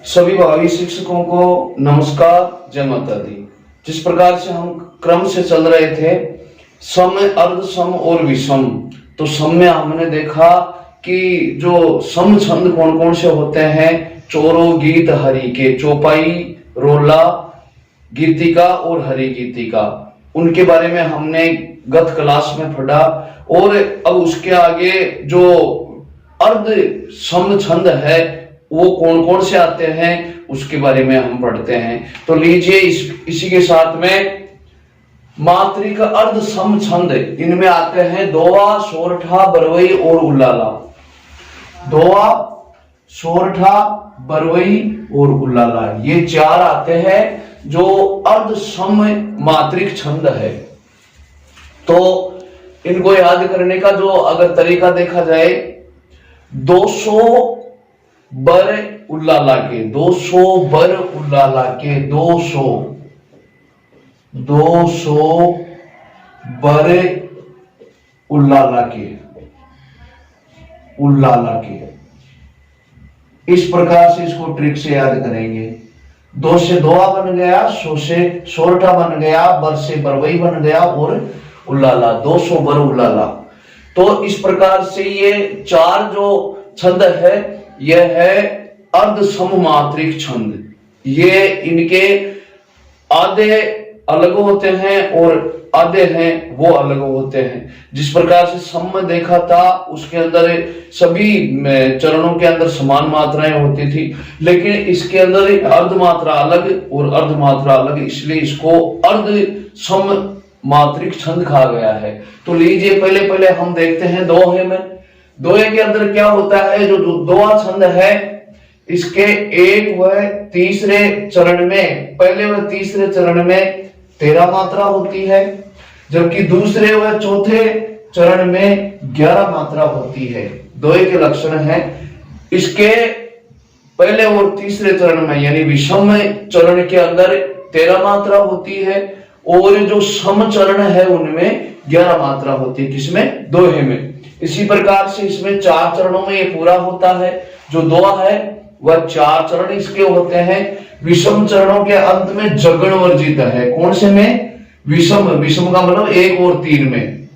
सभी भावी शिक्षकों को नमस्कार, जय माता दी। जिस प्रकार से हम क्रम से चल रहे थे सम, अर्ध सम और विषम, तो सम में हमने देखा कि जो सम छंद कौन कौन से होते हैं, चोरो गीत हरि के, चौपाई, रोला, गीतिका और हरि गीतिका, उनके बारे में हमने गत क्लास में पढ़ा। और अब उसके आगे जो अर्ध सम छंद है वो कौन कौन से आते हैं उसके बारे में हम पढ़ते हैं। तो लीजिए इसी के साथ में मात्रिक अर्ध सम छंद, इनमें आते हैं दोहा, सोरठा, बरवई और उल्लाला। दोहा, सोरठा, बरवई और उल्लाला, ये चार आते हैं जो अर्ध सम मात्रिक छंद है। तो इनको याद करने का जो अगर तरीका देखा जाए, 200 बर उल्लाला के, 200 बर उल्लाला के, 200 बर उल्लाला के, उल्लाला के, इस प्रकार से इसको ट्रिक से याद करेंगे। 2 से दोहा बन गया, 100 से सोरठा बन गया, बर से बरवई बन गया और उल्लाला, 200 बर उल्लाला। तो इस प्रकार से ये चार जो छंद है यह है अर्ध सममात्रिक छंद। ये इनके आधे अलग होते हैं और आधे हैं वो अलग होते हैं। जिस प्रकार से सम में देखा था उसके अंदर सभी चरणों के अंदर समान मात्राएं होती थी, लेकिन इसके अंदर अर्ध मात्रा अलग और अर्ध मात्रा अलग, इसलिए इसको अर्ध सम मात्रिक छंद कहा गया है। तो लीजिए पहले हम देखते हैं दोहे में। दोहे के अंदर क्या होता है, जो दोहा छंद है इसके एक व तीसरे चरण में, पहले व तीसरे चरण में 13 मात्रा होती है, जबकि दूसरे व चौथे चरण में 11 मात्रा होती है। दोहे के लक्षण है इसके पहले और तीसरे चरण में यानी विषम चरण के अंदर 13 मात्रा होती है और जो सम चरण है उनमें 11 मात्रा होती है। किसमें? दोहे में। इसी प्रकार से इसमें 4 चरणों में ये पूरा होता है। जो दोहा है वह 4 चरण इसके होते हैं। विषम चरणों के अंत में जगण वर्जित है। कौन से में? विषम। विषम का मतलब 1 और 3 में,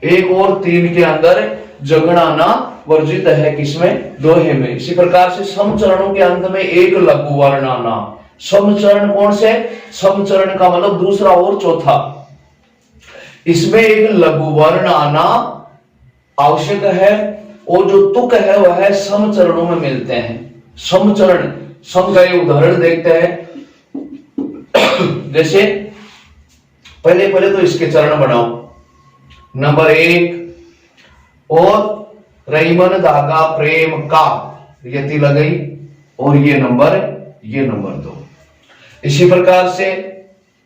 1 और 3 के अंदर जगण आना वर्जित है। किसमें? दोहे में। इसी प्रकार से सम चरणों के अंत में एक लघु वर्ण आना। सम चरण कौन से? सम चरण का मतलब दूसरा और चौथा, इसमें एक लघु वर्ण आना आवश्यक है। और जो तुक है वह सम चरणों में मिलते हैं। सम चरण, सम का उदाहरण देखते हैं। जैसे पहले तो इसके चरण बनाओ। नंबर 1, और रईमन धागा प्रेम का, यति लगई, और ये नंबर 2। इसी प्रकार से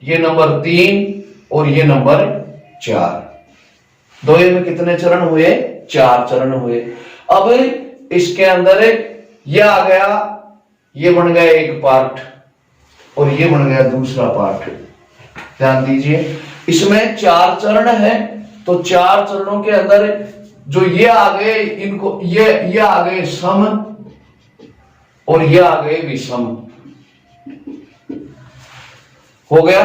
ये नंबर 3 और ये नंबर 4। दोहे में कितने चरण हुए? 4 चरण हुए। अब इसके अंदर ये आ गया, ये बन गया एक पार्ट और ये बन गया दूसरा पार्ट। ध्यान दीजिए, इसमें 4 चरण है, तो 4 चरणों के अंदर जो ये आ गए, इनको ये आ गए सम और ये आ गए विषम, हो गया।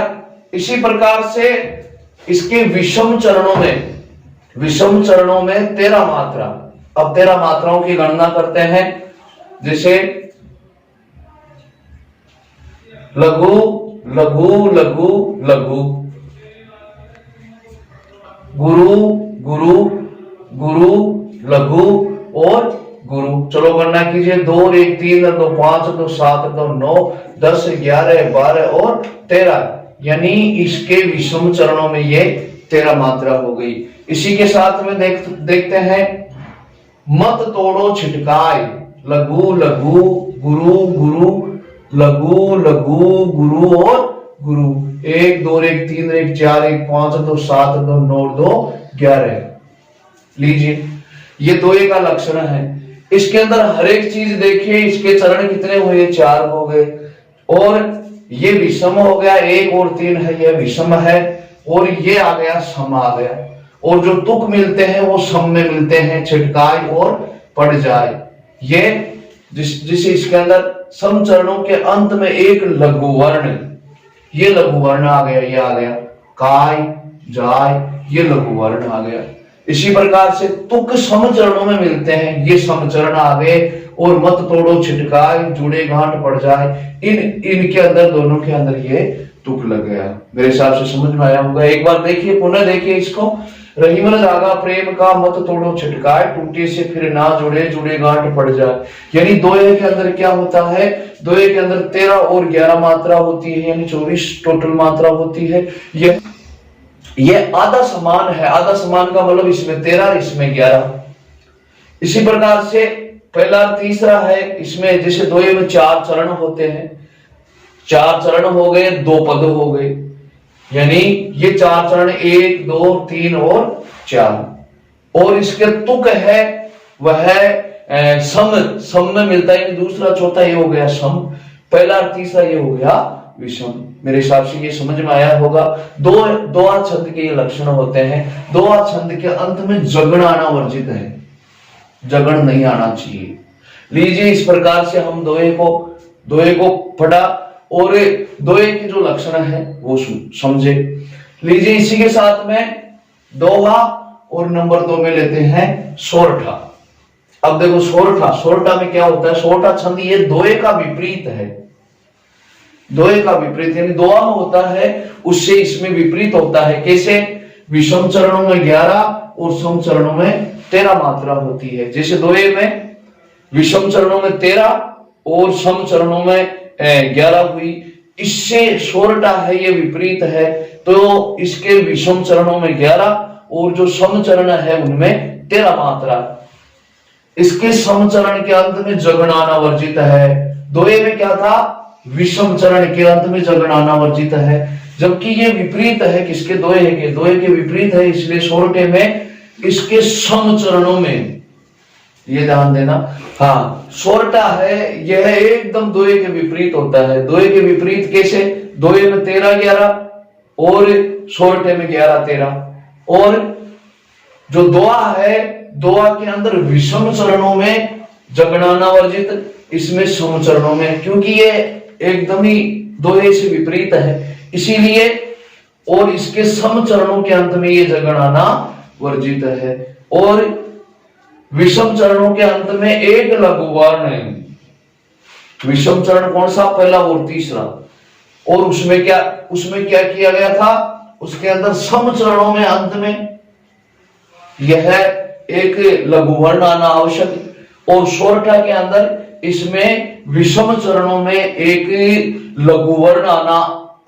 इसी प्रकार से इसके विषम चरणों में 13 मात्रा। अब 13 मात्राओं की गणना करते हैं। जैसे लघु लघु लघु लघु, गुरु गुरु गुरु, लघु और गुरु। चलो गणना कीजिए। 2 और 1 3 और 2 5 और 2 7 और 2 9 10 11 12 और 13, यानी इसके विषम चरणों में ये 13 मात्रा हो गई। इसी के साथ में देखते हैं मत तोड़ो छिटकाय, लघु लघु गुरु गुरु, लघु लघु गुरु और गुरु। 1 2 1 3 1 4 1 5 2 7 2 9 2 11। लीजिए, ये दोहे का लक्षण है। इसके अंदर हर एक चीज देखिए, इसके चरण कितने हुए? 4 हो गए। और ये विषम हो गया, 1 और 3 है, यह विषम है, और ये आ गया सम आ गया। और जो तुक मिलते हैं वो सम में मिलते हैं, छिटकाय और पड़ जाए। ये जिसे इसके अंदर सम चरणों के अंत में एक लघु वर्ण, ये लघु वर्ण आ गया, ये आ गया काय जाय, ये लघु वर्ण आ गया। इसी प्रकार से तुक सम चरणों में मिलते हैं, ये सम चरण आ गए। और मत तोड़ो छिटकाय, जुड़े गांठ पड़ जाए, इनके अंदर, दोनों के अंदर ये तुक लग गया। मेरे हिसाब से समझ में आया होगा। एक बार देखिए, पुनः देखिए इसको। रहीमन धागा प्रेम का, मत तोड़ो छिटकाय, टूटे से फिर ना जुड़े, जुड़े गांठ पड़ जाए। यानी दोहे के अंदर क्या होता है, दोहे के अंदर 13 और 11 मात्रा होती है, यानी 24 टोटल मात्रा होती है। ये आधा समान है। आधा समान का मतलब इसमें 13, इसमें 11। इसी प्रकार से पहला तीसरा है, इसमें जैसे दोहे में 4 चरण होते हैं, 4 चरण हो गए, 2 पद हो गए, यानी ये 4 चरण 1 2 3 और 4। और इसके तुक है वह सम में मिलता है, दूसरा चौथा ये हो गया सम, पहला तीसरा ये हो गया विषम। मेरे हिसाब से ये समझ में आया होगा। दोहा छंद के ये लक्षण होते हैं। दोहा छंद के अंत में जगण आना वर्जित है, जगण नहीं आना चाहिए। लीजिए, इस प्रकार से हम दोहे को पढ़ा और दोहे के जो लक्षण है वो समझे। लीजिए, इसी के साथ में दोहा और नंबर 2 में लेते हैं सोरठा। अब देखो सोरठा में क्या होता है, सोरठा छंद ये दोहे का विपरीत है। दोहे का विपरीत यानी दोहा में होता है उससे इसमें विपरीत होता है। कैसे, विषम चरणों में 11 और सम चरणों में 13 मात्रा होती है। जैसे दोहे में विषम चरणों में 13 और सम चरणों में 11 हुई, इससे सोरठा है ये विपरीत है। तो इसके विषम चरणों में 11 और जो सम चरण है उनमें 13 मात्रा। इसके सम चरण के अंत में जगण आना वर्जित है। दोहे में क्या था, विषम चरण के अंत में जगण आना वर्जित है, जबकि ये विपरीत है किसके, दोहे के विपरीत है। इसलिए सोरठे में इसके सम चरणों में, ये ध्यान देना, हाँ सोरठा है यह एकदम दोहे के विपरीत होता है। दोहे के विपरीत कैसे, दोहे में 13 11 और सोरठे में 11 13। और जो दोहा है, दोहा के अंदर विषम चरणों में जगणाना वर्जित, इसमें सम चरणों में, क्योंकि ये एकदम ही दोहे से विपरीत है इसीलिए। और इसके सम चरणों के अंत में ये जगणाना वर्जित है। और विषम चरणों के अंत में एक लघु वर्ण है। विषम चरण कौन सा, पहला और तीसरा। और उसमें क्या किया गया था, उसके अंदर सम चरणों में अंत में यह एक लघु वर्ण आना आवश्यक। और सोरठा के अंदर इसमें विषम चरणों में एक लघु वर्ण आना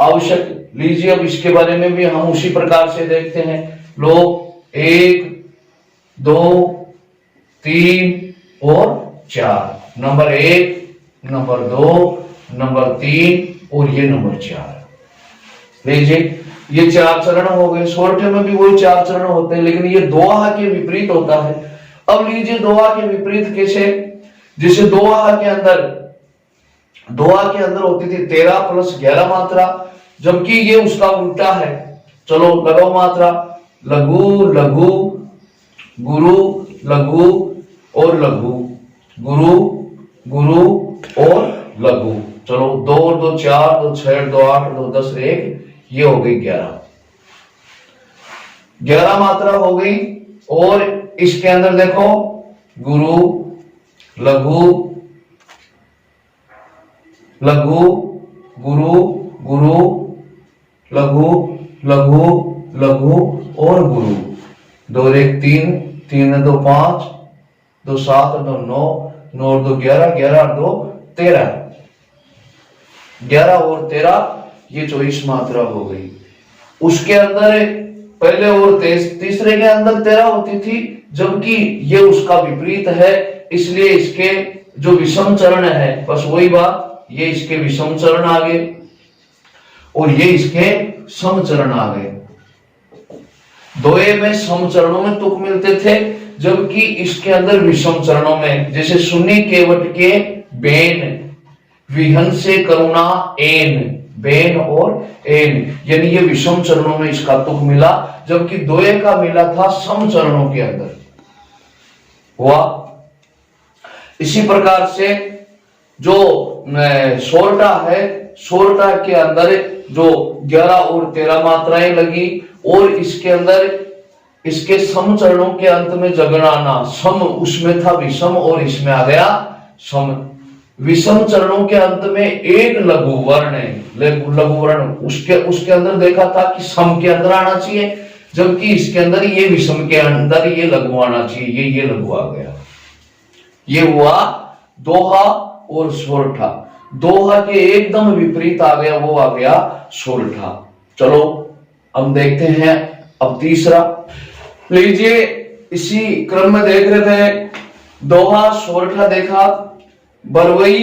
आवश्यक। लीजिए, अब इसके बारे में भी हम उसी प्रकार से देखते हैं। लो, 1 2 3 और 4, नंबर 1 नंबर 2 नंबर 3 और ये नंबर 4। लीजिए, ये 4 चरण हो गए। सोरठे में भी वही 4 चरण होते हैं, लेकिन ये दोहा के विपरीत होता है। अब लीजिए, दोहा के विपरीत कैसे, जैसे दोहा के अंदर होती थी 13 + 11 मात्रा, जबकि ये उसका उल्टा है। चलो लगाओ मात्रा, लघु लघु गुरु लघु और लघु, गुरु गुरु और लघु। चलो 2 और 2 4, 2 6 2 8 2 10 1, ये हो गई 11 मात्रा हो गई। और इसके अंदर देखो, गुरु लघु लघु गुरु गुरु लघु लघु लघु और गुरु। 2 1 3, 3 2 5, 2 7 2 9, 9 और 2 11, 11 और 2 13, 11 और 13 ये 24 मात्रा हो गई। उसके अंदर पहले और तीसरे के अंदर 13 होती थी, जबकि ये उसका विपरीत है। इसलिए इसके जो विषम चरण है, बस वही बात, ये इसके विषम चरण आ गए और ये इसके सम चरण आ गए। दोहे में सम चरणों में तुक मिलते थे, जबकि इसके अंदर विषम चरणों में, जैसे सुनी केवट के बेन, विहन से करुणा एन, बेन और एन, यानी ये विषम चरणों में इसका तुक मिला, जबकि दोहे का मिला था सम चरणों के अंदर हुआ। इसी प्रकार से जो सोरठा है, सोरठा के अंदर जो 11 और 13 मात्राएं लगी, और इसके अंदर इसके सम चरणों के अंत में जगनाना, सम उसमें था विषम और इसमें आ गया सम। विषम चरणों के अंत में एक लघु वर्ण है, लघु वर्ण उसके अंदर देखा था कि सम के अंदर आना चाहिए, जबकि इसके अंदर ये विषम के अंदर ये लघु आना चाहिए, ये लघु आ गया। ये हुआ दोहा और सोरठा। दोहा के एकदम विपरीत आ गया, वो आ गया सोरठा। चलो अब देखते हैं अब तीसरा। लीजिए इसी क्रम में देख रहे थे, दोहा सोरठा देखा, बरवई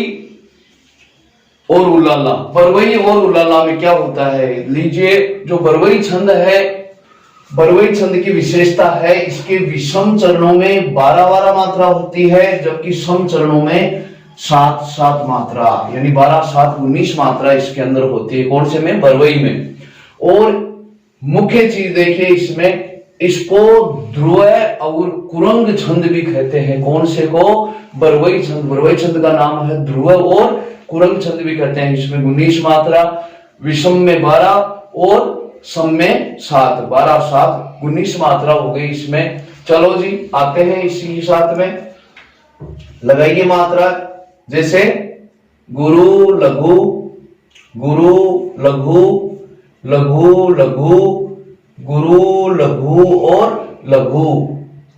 और उलाला। बरवई और उलाला में क्या होता है? लीजिए जो बरवई छंद है, बरवई छंद की विशेषता है इसके विषम चरणों में 12 मात्रा होती है, जबकि सम चरणों में 7 मात्रा, यानी 12 7 19 मात्रा इसके अंदर होती है। कौन से में? बरवई में। और मुख्य चीज देखिए इसमें, इसको ध्रुव और कुरंग छंद भी कहते हैं। कौन से को? बरवई छंद। बरवई छंद का नाम है ध्रुव और कुरंग छंद भी कहते हैं। इसमें 19 मात्रा, विषम में 12 और सम में 7, 12 7 19 मात्रा हो गई इसमें। चलो जी आते हैं इसी साथ में, लगाइए मात्रा। जैसे गुरु लघु, गुरु लघु, लघु लघु, गुरु लघु और लघु।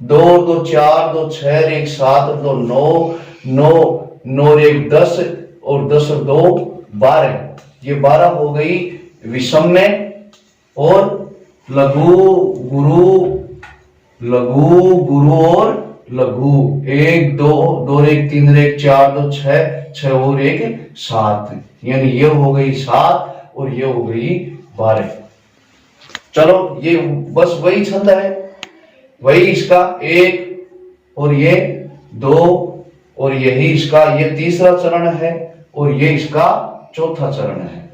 2 2 4 2 6 1 7 2 9 9 9 1 10 और 10 और 2 12। ये 12 हो गई विषम में। और लघु गुरु, लघु गुरु और लघु, 1 2 2 1 3 1 4 2 6 6 और 1 7, यानी ये हो गई 7 और ये हो गई 12। चलो ये बस वही छंद है, वही इसका 1 और ये 2 और यही इसका ये तीसरा चरण है और ये इसका चौथा चरण है।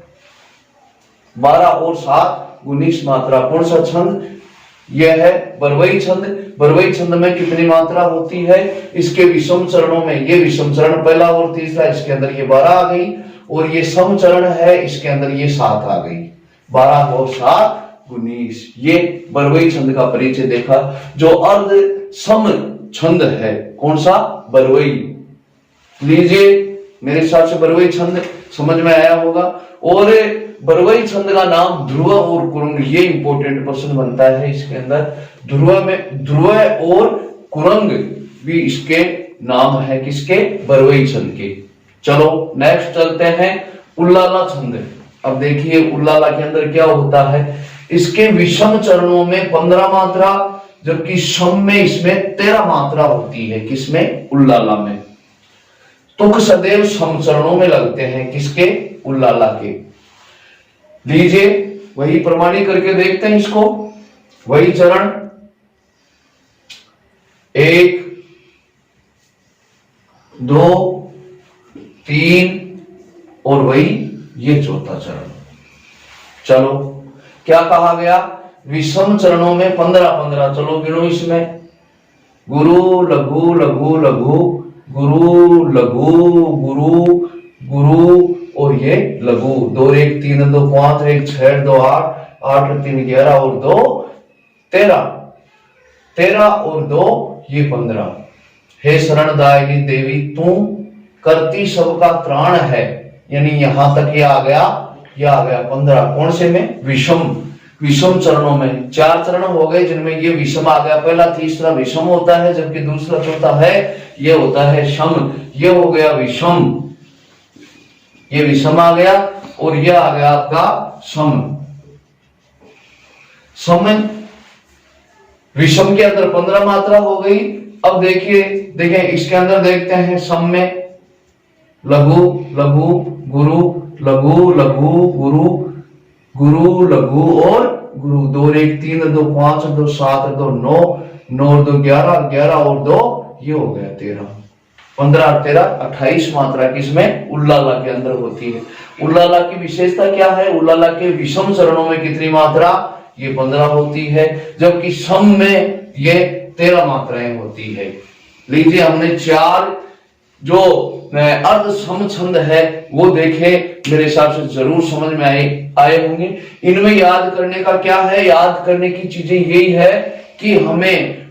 12 और 7 19 मात्रा। कौन सा छंद? यह है बरवई छंद। बरवई छंद में कितनी मात्रा होती है? इसके विषम चरणों में, ये विषम चरण पहला और तीसरा, इसके अंदर ये 12 आ गई, और ये सम चरण है, इसके अंदर ये 7 आ गई। 12 और 7 19। ये बरवई छंद का परिचय देखा। जो अर्ध सम छंद है, कौन सा? बरवई। लीजिए मेरे हिसाब से बरवई छंद समझ में आया होगा। और बरवई छंद का नाम ध्रुव और कुरंग, ये इंपॉर्टेंट प्रश्न बनता है इसके अंदर। ध्रुव और कुरंग भी इसके नाम है, किसके? बरवई छंद के। चलो नेक्स्ट चलते हैं, उल्लाला छंद। अब देखिए उल्लाला के अंदर क्या होता है। इसके विषम चरणों में 15 मात्रा, जबकि सम में इसमें 13 मात्रा होती है। किसमें? उल्लाला में। तुक सदैव सम चरणों में लगते हैं, किसके? उल्लाला के। लीजिए वही प्रमाणित करके देखते हैं इसको। वही चरण 1 2 3 और वही ये चौथा चरण। चलो क्या कहा गया? विषम चरणों में 15 15। चलो गिनो इसमें। गुरु लघु लघु लघु, गुरु लघु गुरु गुरु और ये लघु। 2 1 3 2 5 1 6 2 8 8 3 11 और 2 13, 13 और 2 ये 15। हे शरणदायिनी देवी तू करती सबका त्राण है, यानी यहां तक ये आ गया, ये आ गया 15। कौन से में? विषम। विषम चरणों में 4 चरण हो गए जिनमें ये विषम आ गया। पहला तीसरा विषम होता है, जबकि दूसरा चौथा है ये होता है शम। ये हो गया विषम, ये विषम आ गया और ये आ गया आपका सम। सम विषम के अंदर 15 मात्रा हो गई। अब देखिए इसके अंदर देखते हैं सम में लघु लघु गुरु, लघु लघु गुरु, गुरु लघु और गुरु। 2 1 3 2 5 2 7 2 9 9 2 11 11 और 2 ये हो गया 13। 15 13 28 मात्रा किसमें? उल्लाला के अंदर होती है। उल्लाला की विशेषता क्या है? उल्लाला के विषम चरणों में कितनी मात्रा? ये 15 होती है, जबकि सम में ये 13 मात्राएं होती है। लीजिए हमने 4 जो अर्ध सम छंद है वो देखे, मेरे हिसाब से जरूर समझ में आए होंगे। इनमें याद करने का क्या है, याद करने की चीजें यही है कि हमें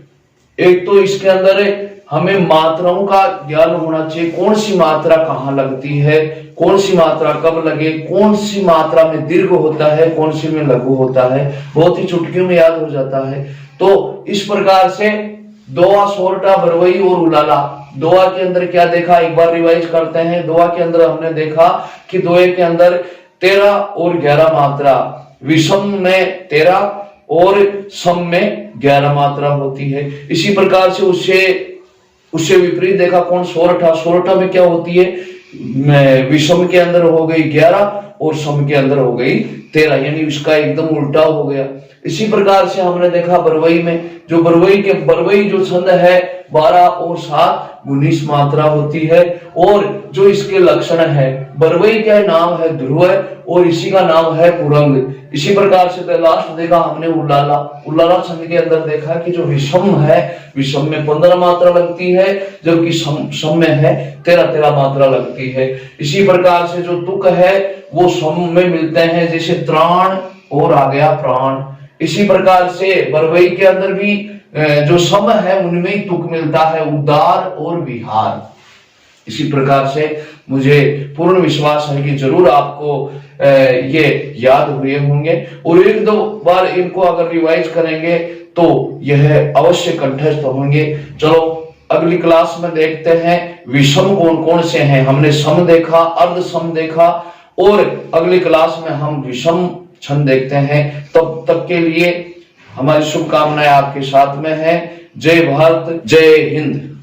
एक तो इसके अंदर हमें मात्राओं का ज्ञान होना चाहिए, कौन सी मात्रा कहाँ लगती है, कौन सी मात्रा कब लगे, कौन सी मात्रा में दीर्घ होता है, कौन सी में लघु होता है, बहुत ही चुटकियों में याद हो जाता है। तो इस प्रकार से दोआ, सोरठा, बरवई और उलाला। दोआ के अंदर क्या देखा, एक बार रिवाइज करते हैं। दोआ के अंदर हमने देखा कि दोए के अंदर 13 और 11 मात्रा, विषम में 13 और सम में 11 मात्रा होती है। इसी प्रकार से उससे विपरीत देखा कौन, सोरठा। सोरठा में क्या होती है, विषम के अंदर हो गई 11 और सम के अंदर हो गई 13, यानी उसका एकदम उल्टा हो गया। इसी प्रकार से हमने देखा बरवई में, जो बरवई जो छंद है 12 और 7 19 मात्रा होती है। और जो इसके लक्षण है, बरवई का नाम है ध्रुव और इसी का नाम है पुरंग। इसी प्रकार से लास्ट देखा हमने उल्लाला। उल्लाला छंद के अंदर देखा कि जो विषम है, विषम में 15 मात्रा लगती है, जबकि सम में है 13 मात्रा लगती है। इसी प्रकार से जो तुक है वो सम में मिलते हैं, जैसे त्राण और आ गया प्राण। इसी प्रकार से बरवई के अंदर भी जो सम है उनमें ही तुक मिलता है, उदार और विहार। इसी प्रकार से मुझे पूर्ण विश्वास है कि जरूर आपको ये याद हुए होंगे, और एक दो बार इनको अगर रिवाइज करेंगे तो यह अवश्य कंठस्थ होंगे। चलो अगली क्लास में देखते हैं विषम कौन कौन से हैं। हमने सम देखा, अर्ध सम देखा, और अगली क्लास में हम विषम छंद देखते हैं। तब तक के लिए हमारी शुभकामनाएं आपके साथ में है। जय भारत, जय हिंद।